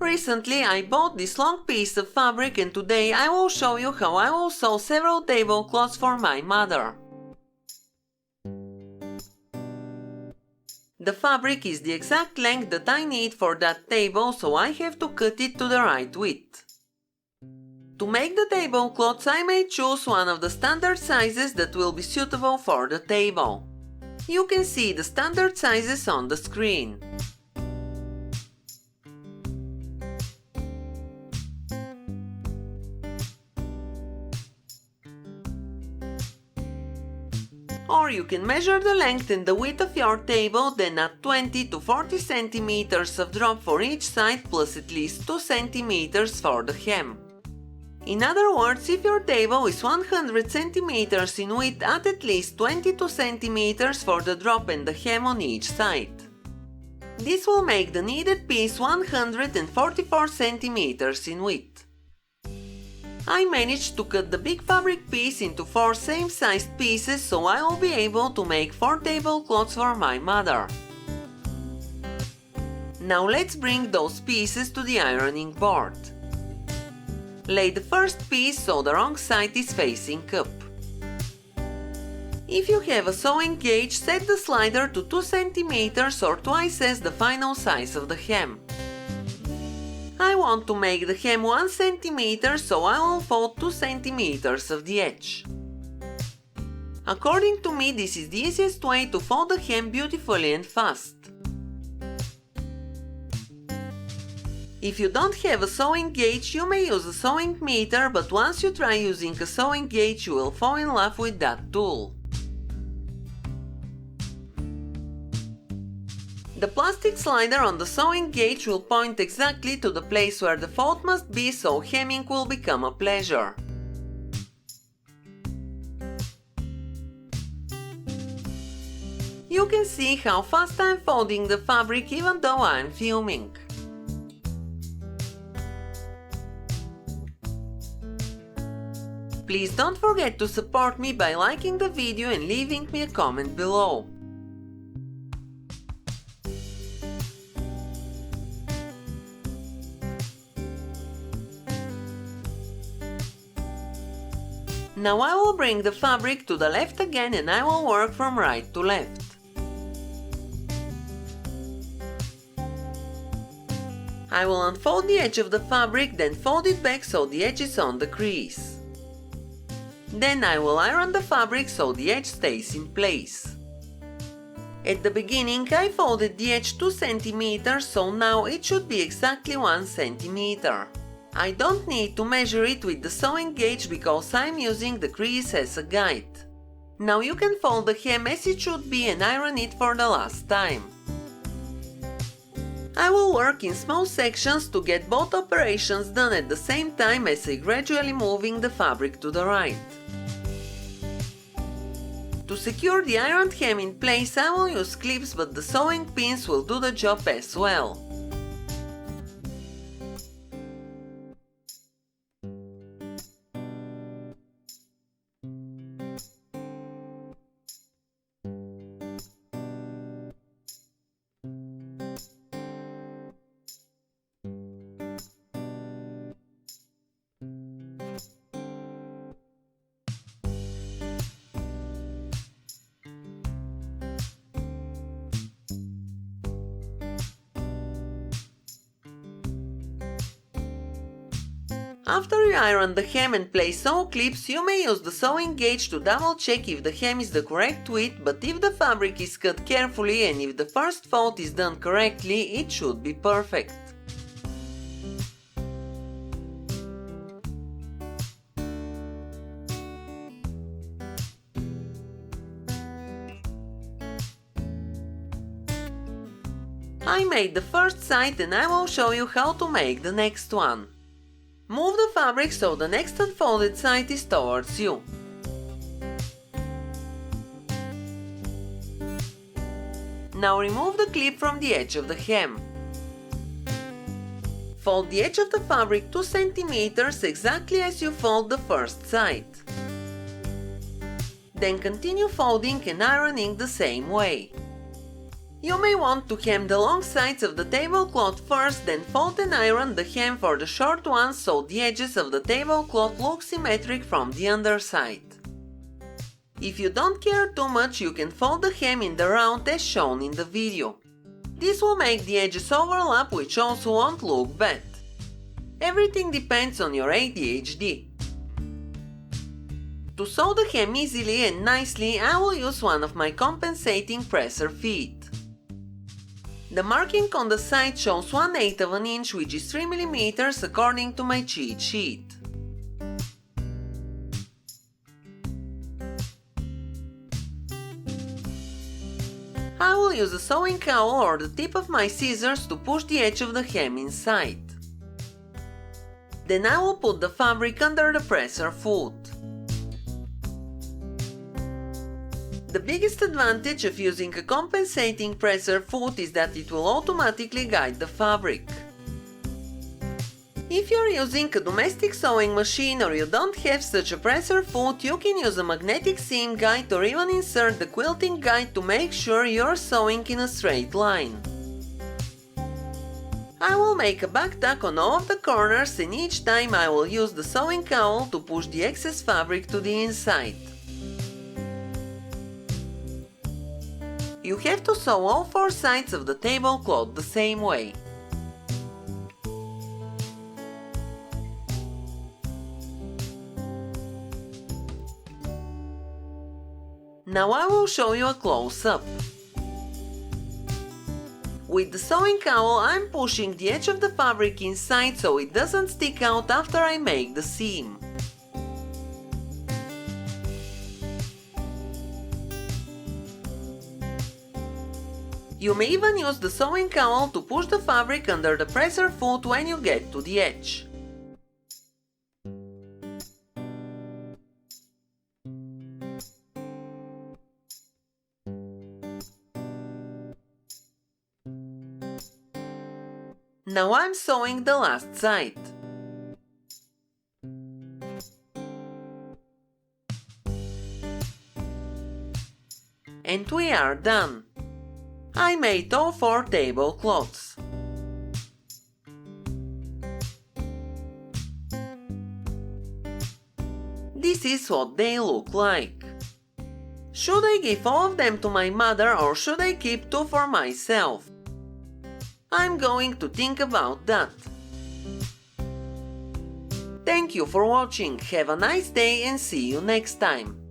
Recently I bought this long piece of fabric and today I will show you how I will sew several tablecloths for my mother. The fabric is the exact length that I need for that table, so I have to cut it to the right width. To make the tablecloths, I may choose one of the standard sizes that will be suitable for the table. You can see the standard sizes on the screen. Or you can measure the length and the width of your table, then add 20 to 40 cm of drop for each side plus at least 2 cm for the hem. In other words, if your table is 100 cm in width, add at least 22 cm for the drop and the hem on each side. This will make the needed piece 144 cm in width. I managed to cut the big fabric piece into 4 same-sized pieces, so I will be able to make 4 tablecloths for my mother. Now let's bring those pieces to the ironing board. Lay the first piece so the wrong side is facing up. If you have a sewing gauge, set the slider to 2 cm or twice as the final size of the hem. I want to make the hem 1 cm, so I will fold 2 cm of the edge. According to me, this is the easiest way to fold the hem beautifully and fast. If you don't have a sewing gauge, you may use a sewing meter, but once you try using a sewing gauge, you will fall in love with that tool. The plastic slider on the sewing gauge will point exactly to the place where the fold must be, so hemming will become a pleasure. You can see how fast I'm folding the fabric even though I'm filming. Please don't forget to support me by liking the video and leaving me a comment below. Now I will bring the fabric to the left again and I will work from right to left. I will unfold the edge of the fabric, then fold it back so the edge is on the crease. Then I will iron the fabric so the edge stays in place. At the beginning I folded the edge 2 cm, so now it should be exactly 1 cm. I don't need to measure it with the sewing gauge because I'm using the crease as a guide. Now you can fold the hem as it should be and iron it for the last time. I will work in small sections to get both operations done at the same time as I gradually moving the fabric to the right. To secure the ironed hem in place I will use clips, but the sewing pins will do the job as well. After you iron the hem and place sew clips, you may use the sewing gauge to double check if the hem is the correct width, but if the fabric is cut carefully and if the first fold is done correctly, it should be perfect. I made the first side and I will show you how to make the next one. Move the fabric so the next unfolded side is towards you. Now remove the clip from the edge of the hem. Fold the edge of the fabric 2 cm exactly as you fold the first side. Then continue folding and ironing the same way. You may want to hem the long sides of the tablecloth first, then fold and iron the hem for the short ones so the edges of the tablecloth look symmetric from the underside. If you don't care too much, you can fold the hem in the round as shown in the video. This will make the edges overlap, which also won't look bad. Everything depends on your ADHD. To sew the hem easily and nicely, I will use one of my compensating presser feet. The marking on the side shows 1/8 of an inch, which is 3 mm according to my cheat sheet. I will use a sewing cowl or the tip of my scissors to push the edge of the hem inside. Then I will put the fabric under the presser foot. The biggest advantage of using a compensating presser foot is that it will automatically guide the fabric. If you're using a domestic sewing machine or you don't have such a presser foot, you can use a magnetic seam guide or even insert the quilting guide to make sure you're sewing in a straight line. I will make a back tuck on all of the corners, and each time I will use the sewing cowl to push the excess fabric to the inside. You have to sew all 4 sides of the tablecloth the same way. Now I will show you a close-up. With the sewing cowl, I'm pushing the edge of the fabric inside so it doesn't stick out after I make the seam. You may even use the sewing cowl to push the fabric under the presser foot when you get to the edge. Now I'm sewing the last side. And we are done. I made all 4 tablecloths. This is what they look like. Should I give all of them to my mother or should I keep 2 for myself? I'm going to think about that. Thank you for watching, have a nice day and see you next time.